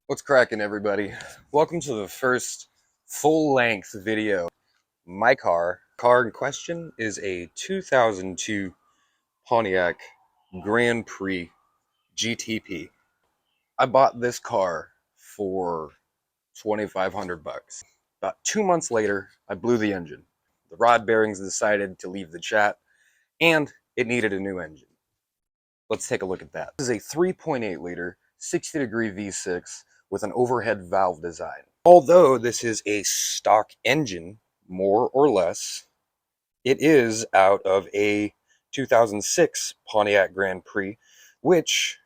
What's cracking, everybody? Welcome to the first full-length video. My car in question is a 2002 Pontiac GrandPrix GTP. I bought this car for $2,500. About 2 months later, I blew the engine. The rod bearings decided to leave the chat, and it needed a new engine. Let's take a look at that. This is a 3.8 liter, 60-degree V6 with an overhead valve design. Although this is a stock engine, more or less, it is out of a 2006 Pontiac GrandPrix, which,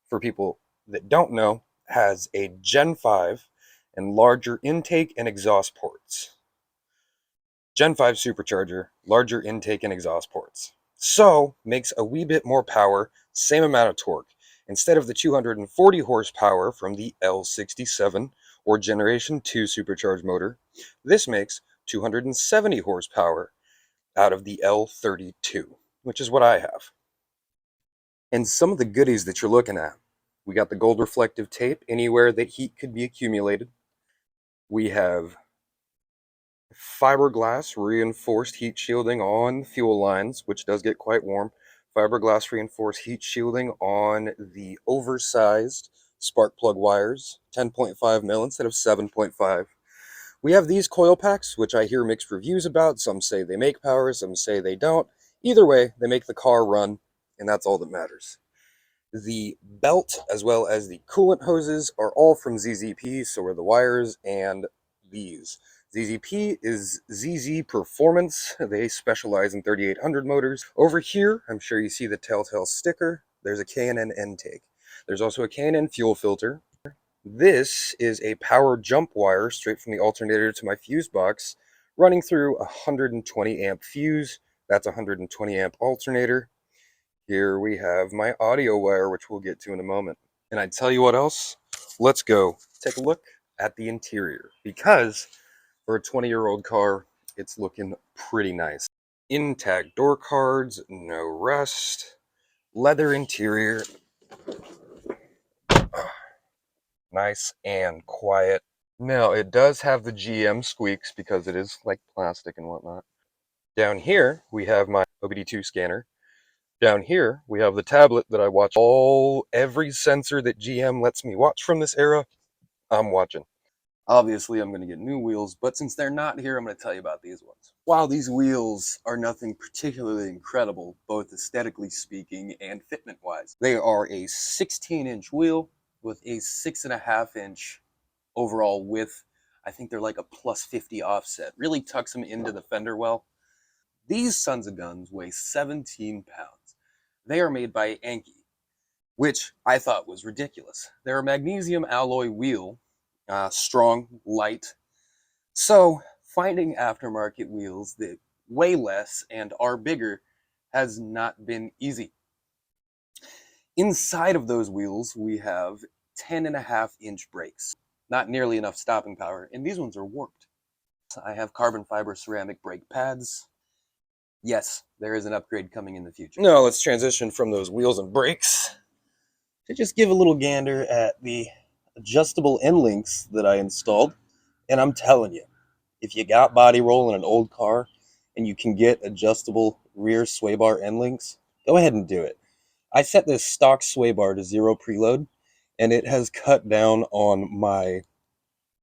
for people that don't know, has a Gen 5 and larger intake and exhaust ports. Gen 5 supercharger, larger intake and exhaust ports. So, makes a wee bit more power, same amount of torque. Instead of the 240 horsepower from the L67 or Generation 2 supercharged motor, this makes 270 horsepower out of the L32, which is what I have. And some of the goodies that you're looking at, we got the gold reflective tape anywhere that heat could be accumulated. We have fiberglass reinforced heat shielding on fuel lines, which does get quite warm. Fiberglass reinforced heat shielding on the oversized spark plug wires, 10.5 mil instead of 7.5. We have these coil packs, which I hear mixed reviews about. Some say they make power, some say they don't. Either way, they make the car run, and that's all that matters. The belt, as well as the coolant hoses, are all from ZZP, so are the wires and these. ZZP is ZZ Performance. They specialize in 3800 motors. Over here, I'm sure you see the telltale sticker. There's a K&N intake. There's also a K&N fuel filter. This is a power jump wire straight from the alternator to my fuse box, running through a 120 amp fuse. That's a 120 amp alternator. Here we have my audio wire, which we'll get to in a moment. And I tell you what else, let's go take a look at the interior, because for a 20-year-old car, it's looking pretty nice. Intact door cards, no rust, leather interior, nice and quiet. Now, it does have the GM squeaks because it is like plastic and whatnot. Down here, we have my OBD2 scanner. Down here, we have the tablet that I watch every sensor that GM lets me watch from this era, I'm watching. Obviously, I'm going to get new wheels, but since they're not here, I'm going to tell you about these ones. While these wheels are nothing particularly incredible, both aesthetically speaking and fitment-wise, they are a 16-inch wheel with a 6.5-inch overall width. I think they're like a plus 50 offset. Really tucks them into the Fenderwell. These sons of guns weigh 17 pounds. They are made by Anki, which I thought was ridiculous. They're a magnesium alloy wheel, strong, light. So finding aftermarket wheels that weigh less and are bigger has not been easy. Inside of those wheels, we have 10.5-inch brakes. Not nearly enough stopping power, and these ones are warped. I have carbon fiber ceramic brake pads. Yes, there is an upgrade coming in the future. Now let's transition from those wheels and brakes to just give a little gander at the adjustable end links that I installed. And I'm telling you, if you got body roll in an old car and you can get adjustable rear sway bar end links, go ahead and do it. I set this stock sway bar to 0 preload, and it has cut down on my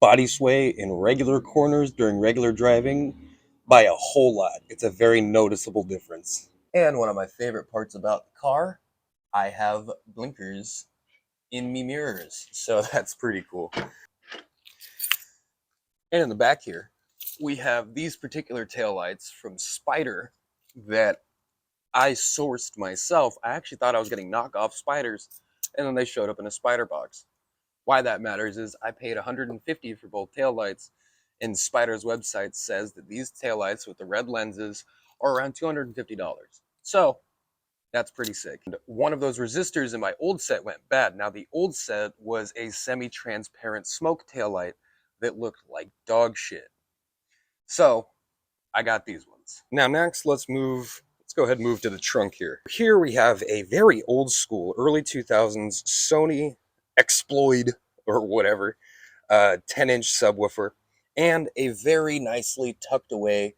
body sway in regular corners during regular driving by a whole lot. It's a very noticeable difference. And one of my favorite parts about the car, I have blinkers in me mirrors, so that's pretty cool. And in the back here, we have these particular taillights from Spider that I sourced myself. I actually thought I was getting knockoff Spiders, and then they showed up in a Spider box. Why that matters is I paid $150 for both taillights, and Spider's website says that these taillights with the red lenses are around $250. So that's pretty sick. And one of those resistors in my old set went bad. Now the old set was a semi-transparent smoke taillight that looked like dog shit. So I got these ones. Now next, let's go ahead and move to the trunk here. Here we have a very old school, early 2000s Sony Exploid or whatever, 10-inch subwoofer, and a very nicely tucked away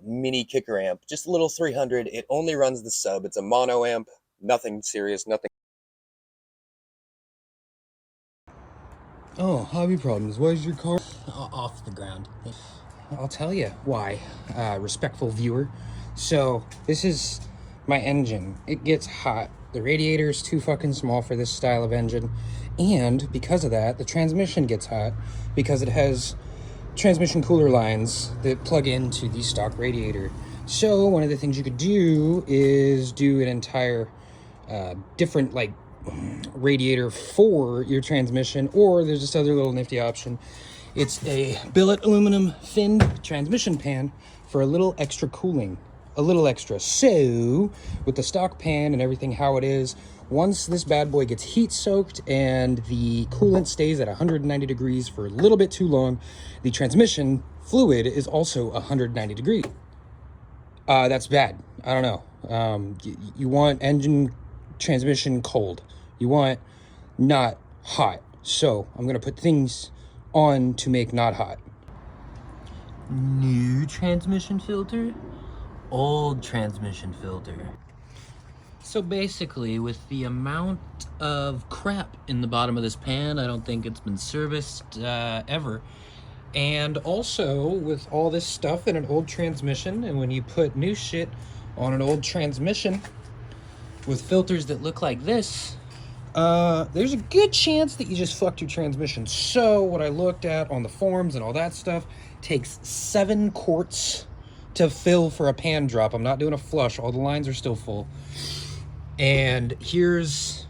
mini kicker amp, just a little 300. It only runs the sub. It's a mono amp, nothing serious, nothing. Oh, hobby problems. Why is your car off the ground? I'll tell you why, respectful viewer. So, this is my engine. It gets hot. The radiator is too fucking small for this style of engine. And because of that, the transmission gets hot because it has transmission cooler lines that plug into the stock radiator. So, one of the things you could do is do an entire different, like, radiator for your transmission, or there's this other little nifty option. It's a billet aluminum finned transmission pan for a little extra cooling, a little extra. So with the stock pan and everything how it is, once this bad boy gets heat soaked and the coolant stays at 190 degrees for a little bit too long, the transmission fluid is also 190 degrees. That's bad. I don't know. You want engine transmission cold. You want not hot. So I'm gonna put things on to make not hot. New transmission filter, old transmission filter. So basically, with the amount of crap in the bottom of this pan, I don't think it's been serviced ever. And also with all this stuff in an old transmission, and when you put new shit on an old transmission with filters that look like this, there's a good chance that you just fucked your transmission. So what I looked at on the forums and all that stuff takes 7 quarts to fill for a pan drop. I'm not doing a flush. All the lines are still full. And here's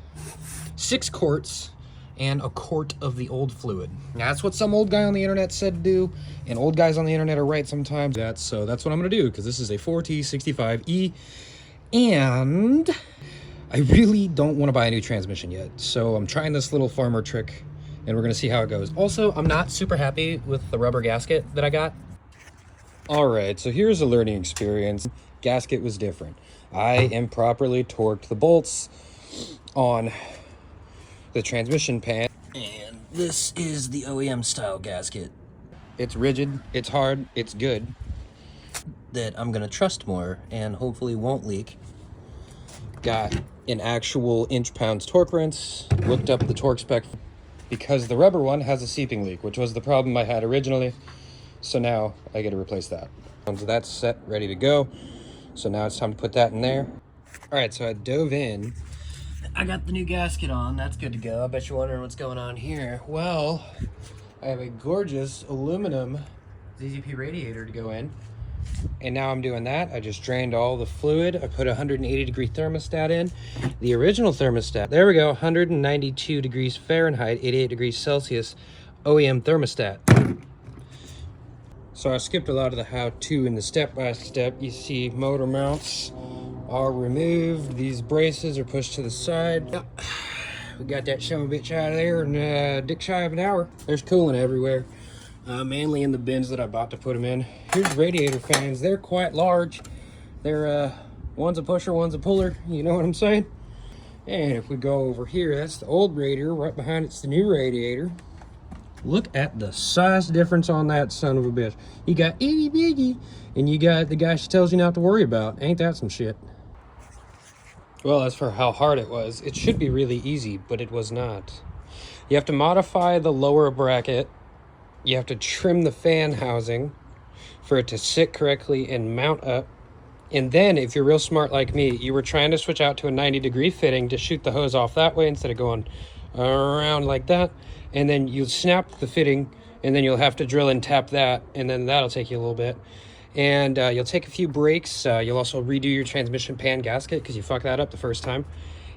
6 quarts and a quart of the old fluid. Now, that's what some old guy on the internet said to do, and old guys on the internet are right sometimes. So that's what I'm gonna do, because this is a 4T65E, and I really don't want to buy a new transmission yet. So I'm trying this little farmer trick, and we're gonna see how it goes. Also, I'm not super happy with the rubber gasket that I got. All right, so here's a learning experience. Gasket was different. I improperly torqued the bolts on the transmission pan. And this is the OEM style gasket It's rigid, it's hard, it's good. that I'm gonna trust more and hopefully won't leak. Got an actual inch-pounds torque wrench, looked up the torque spec, because the rubber one has a seeping leak, which was the problem I had originally. So now I get to replace that. So that's set, ready to go. So now it's time to put that in there. All right, so I dove in. I got the new gasket on, that's good to go. I bet you're wondering what's going on here. Well, I have a gorgeous aluminum ZZP radiator to go in. And now I'm doing that. I just drained all the fluid. I put a 180-degree thermostat in. The original thermostat, there we go, 192 degrees Fahrenheit, 88 degrees Celsius, OEM thermostat. So I skipped a lot of the how-to in the step-by-step. You see motor mounts are removed. These braces are pushed to the side. Yep. We got that son of a bitch out of there in dick shy of an hour. There's coolant everywhere. Mainly in the bins that I bought to put them in. Here's radiator fans. They're quite large. They're one's a pusher, one's a puller. You know what I'm saying? And if we go over here, that's the old radiator. Right behind it's the new radiator. Look at the size difference on that son of a bitch. You got itty bitty, and you got the guy she tells you not to worry about. Ain't that some shit? Well, as for how hard it was, it should be really easy, but it was not. You have to modify the lower bracket. You have to trim the fan housing for it to sit correctly and mount up. And then, if you're real smart like me, you were trying to switch out to a 90-degree fitting to shoot the hose off that way instead of going around like that. And then you snap the fitting, and then you'll have to drill and tap that, and then that'll take you a little bit. And you'll take a few breaks. You'll also redo your transmission pan gasket because you fucked that up the first time.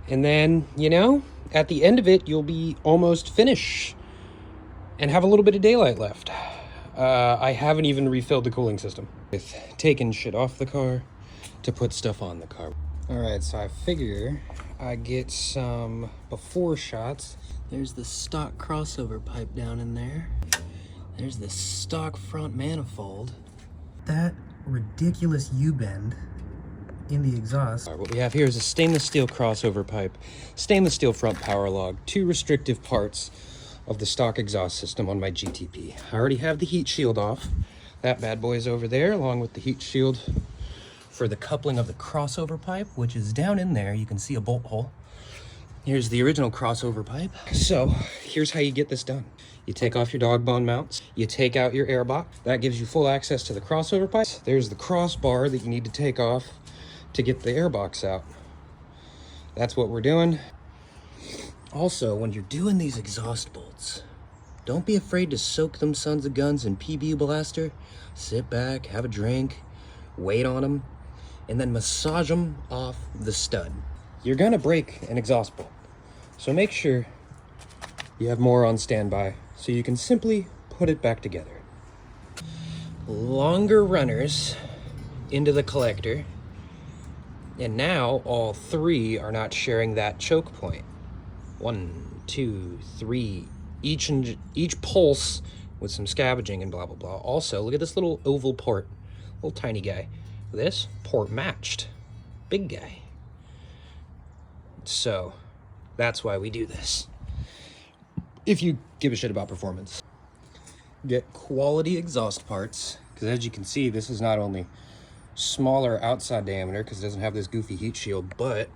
And then, you know, at the end of it, you'll be almost finished and have a little bit of daylight left. I haven't even refilled the cooling system. With taking shit off the car to put stuff on the car. All right, so I figure I get some before shots. There's the stock crossover pipe down in there. There's the stock front manifold. That ridiculous U-bend in the exhaust. All right, what we have here is a stainless steel crossover pipe, stainless steel front power log, 2 restrictive parts, of the stock exhaust system on my GTP. I already have the heat shield off. That bad boy's over there, along with the heat shield for the coupling of the crossover pipe, which is down in there. You can see a bolt hole. Here's the original crossover pipe. So here's how you get this done. You take off your dog bone mounts, you take out your air box. That gives you full access to the crossover pipe. There's the crossbar that you need to take off to get the air box out. That's what we're doing. Also, when you're doing these exhaust bolts, don't be afraid to soak them sons of guns in PB Blaster. Sit back, have a drink, wait on them, and then massage them off the stud. You're gonna break an exhaust bolt, so make sure you have more on standby so you can simply put it back together. Longer runners into the collector, and now all three are not sharing that choke point. 1, 2, 3, each pulse with some scavenging and blah blah blah. Also, look at this little oval port, little tiny guy. This port matched, big guy. So that's why we do this. If you give a shit about performance, get quality exhaust parts, because as you can see, this is not only smaller outside diameter because it doesn't have this goofy heat shield, but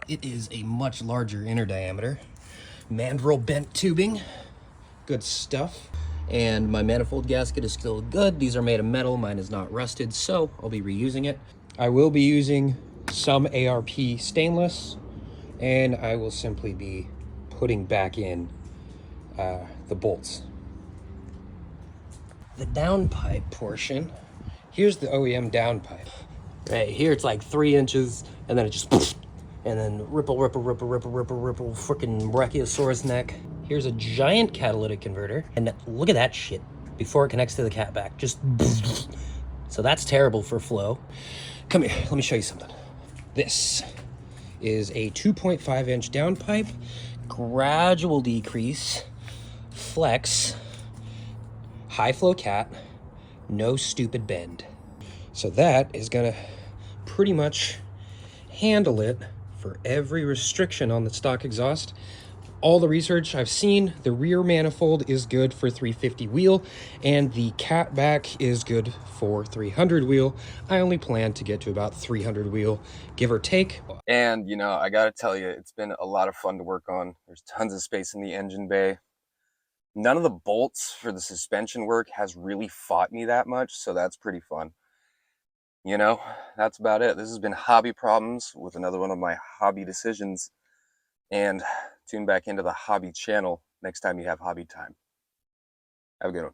it is a much larger inner diameter. Mandrel bent tubing, good stuff. And my manifold gasket is still good. These are made of metal, mine is not rusted, so I'll be reusing it. I will be using some ARP stainless, and I will simply be putting back in the bolts. The downpipe portion, here's the OEM downpipe. Right here it's like 3 inches, and then it just, and then ripple, freaking Brachiosaurus neck. Here's a giant catalytic converter, and look at that shit before it connects to the catback. Just, so that's terrible for flow. Come here, let me show you something. This is a 2.5 inch downpipe, gradual decrease, flex, high flow cat, no stupid bend. So that is gonna pretty much handle it for every restriction on the stock exhaust. All the research I've seen, the rear manifold is good for 350 wheel, and the catback is good for 300 wheel. I only plan to get to about 300 wheel, give or take. And, you know, I gotta tell you, it's been a lot of fun to work on. There's tons of space in the engine bay. None of the bolts for the suspension work has really fought me that much, so that's pretty fun. You know, that's about it. This has been Hobby Problems with another one of my hobby decisions. And tune back into the hobby channel next time you have hobby time. Have a good one.